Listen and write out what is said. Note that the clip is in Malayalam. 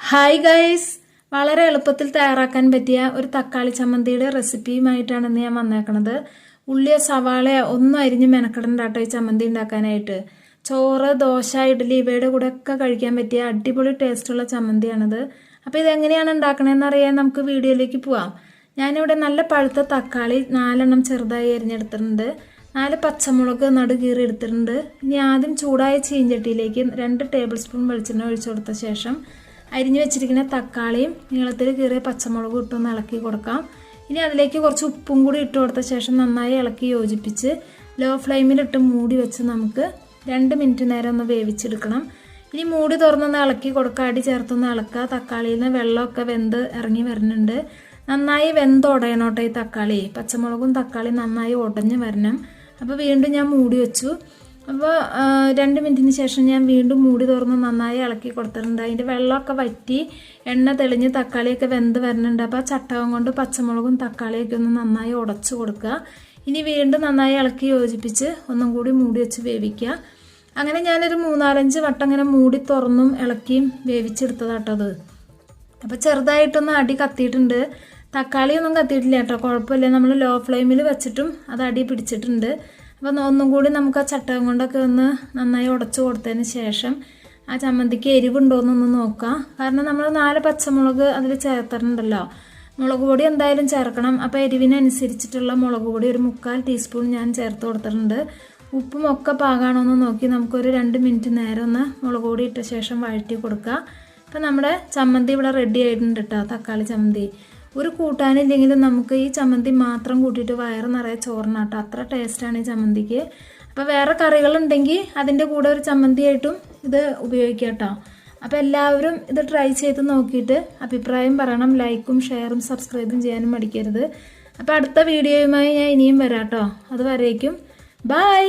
ഹായ് ഗൈസ്, വളരെ എളുപ്പത്തിൽ തയ്യാറാക്കാൻ പറ്റിയ ഒരു തക്കാളി ചമ്മന്തിയുടെ റെസിപ്പിയുമായിട്ടാണ് ഇന്ന് ഞാൻ വന്നേക്കണത്. ഉള്ളിയോ സവാളയോ ഒന്നും അരിഞ്ഞ് മെനക്കെടണ്ട കേട്ടോ ഈ ചമ്മന്തി ഉണ്ടാക്കാനായിട്ട്. ചോറ്, ദോശ, ഇഡ്ഡലി ഇവയുടെ കൂടെ ഒക്കെ കഴിക്കാൻ പറ്റിയ അടിപൊളി ടേസ്റ്റുള്ള ചമ്മന്തിയാണിത്. അപ്പോൾ ഇതെങ്ങനെയാണ് ഉണ്ടാക്കണമെന്ന് അറിയാൻ നമുക്ക് വീഡിയോയിലേക്ക് പോവാം. ഞാനിവിടെ നല്ല പഴുത്ത തക്കാളി 4 ചെറുതായി അരിഞ്ഞെടുത്തിട്ടുണ്ട്. 4 പച്ചമുളക് നടുകീറി എടുത്തിട്ടുണ്ട്. ഇനി ആദ്യം ചൂടായ ചീഞ്ചട്ടിയിലേക്ക് 2 ടേബിൾ സ്പൂൺ വെളിച്ചെണ്ണ ഒഴിച്ചു കൊടുത്ത ശേഷം അരിഞ്ഞു വെച്ചിരിക്കുന്ന തക്കാളിയും നീളത്തിൽ കീറിയ പച്ചമുളകും ഇട്ടൊന്ന് ഇളക്കി കൊടുക്കാം. ഇനി അതിലേക്ക് കുറച്ച് ഉപ്പും കൂടി ഇട്ട് കൊടുത്ത ശേഷം നന്നായി ഇളക്കി യോജിപ്പിച്ച് ലോ ഫ്ലെയിമിലിട്ട് മൂടി വെച്ച് നമുക്ക് 2 മിനിറ്റ് നേരം ഒന്ന് വേവിച്ചെടുക്കണം. ഇനി മൂടി തുറന്നൊന്ന് ഇളക്കി കൊടുക്കുക, അടി ചേർത്തൊന്ന് ഇളക്കുക. തക്കാളിയിൽ നിന്ന് വെള്ളമൊക്കെ വെന്ത് ഇറങ്ങി വരുന്നുണ്ട്. നന്നായി വെന്തുടയണോട്ടെ ഈ തക്കാളി, പച്ചമുളകും തക്കാളി നന്നായി ഉടഞ്ഞ് വരണം. അപ്പോൾ വീണ്ടും ഞാൻ മൂടി വെച്ചു. അപ്പോൾ 2 മിനിറ്റിന് ശേഷം ഞാൻ വീണ്ടും മൂടി തുറന്ന് നന്നായി ഇളക്കി കൊടുത്തിട്ടുണ്ട്. അതിൻ്റെ വെള്ളമൊക്കെ വറ്റി എണ്ണ തെളിഞ്ഞ് തക്കാളിയൊക്കെ വെന്ത് വരുന്നുണ്ട്. അപ്പോൾ ചട്ടകം കൊണ്ട് പച്ചമുളകും തക്കാളിയൊക്കെ ഒന്ന് നന്നായി ഉടച്ചു കൊടുക്കുക. ഇനി വീണ്ടും നന്നായി ഇളക്കി യോജിപ്പിച്ച് ഒന്നും കൂടി മൂടി വെച്ച് വേവിക്കുക. അങ്ങനെ ഞാനൊരു 3-4 വട്ടം ഇങ്ങനെ മൂടി തുറന്നും ഇളക്കിയും വേവിച്ചെടുത്തതാട്ടത്. അപ്പോൾ ചെറുതായിട്ടൊന്ന് അടി കത്തിയിട്ടുണ്ട്. തക്കാളിയൊന്നും കത്തിയിട്ടില്ല കേട്ടോ, കുഴപ്പമില്ല. നമ്മൾ ലോ ഫ്ലെയിമിൽ വെച്ചിട്ടും അത് അടി പിടിച്ചിട്ടുണ്ട്. അപ്പോൾ ഒന്നും കൂടി നമുക്ക് ആ ചട്ടകം കൊണ്ടൊക്കെ ഒന്ന് നന്നായി ഉടച്ചു കൊടുത്തതിന് ശേഷം ആ ചമ്മന്തിക്ക് എരിവുണ്ടോയെന്നൊന്ന് നോക്കാം. കാരണം നമ്മൾ 4 പച്ചമുളക് അതിൽ ചേർത്തിട്ടുണ്ടല്ലോ. മുളക് പൊടി എന്തായാലും ചേർക്കണം. അപ്പോൾ എരിവിനനുസരിച്ചിട്ടുള്ള മുളക് പൊടി ഒരു 3/4 ടീസ്പൂൺ ഞാൻ ചേർത്ത് കൊടുത്തിട്ടുണ്ട്. ഉപ്പും ഒക്കെ പാകാണോ എന്ന് നോക്കി നമുക്കൊരു 2 മിനിറ്റ് നേരം ഒന്ന് മുളക് പൊടി ഇട്ട ശേഷം വഴറ്റി കൊടുക്കുക. അപ്പോൾ നമ്മുടെ ചമ്മന്തി ഇവിടെ റെഡി ആയിട്ടുണ്ട് കേട്ടോ, തക്കാളി ചമ്മന്തി. ഒരു കൂട്ടാനില്ലെങ്കിലും നമുക്ക് ഈ ചമ്മന്തി മാത്രം കൂട്ടിയിട്ട് വയറ് നിറയെ ചോറിനാട്ടോ, അത്ര ടേസ്റ്റാണ് ഈ ചമ്മന്തിക്ക്. അപ്പോൾ വേറെ കറികളുണ്ടെങ്കിൽ അതിൻ്റെ കൂടെ ഒരു ചമ്മന്തിയായിട്ടും ഇത് ഉപയോഗിക്കാം കേട്ടോ. അപ്പോൾ എല്ലാവരും ഇത് ട്രൈ ചെയ്ത് നോക്കിയിട്ട് അഭിപ്രായം പറയണം. ലൈക്കും ഷെയറും സബ്സ്ക്രൈബും ചെയ്യാനും മടിക്കരുത്. അപ്പോൾ അടുത്ത വീഡിയോയുമായി ഞാൻ ഇനിയും വരാം കേട്ടോ. അതുവരേക്കും ബൈ.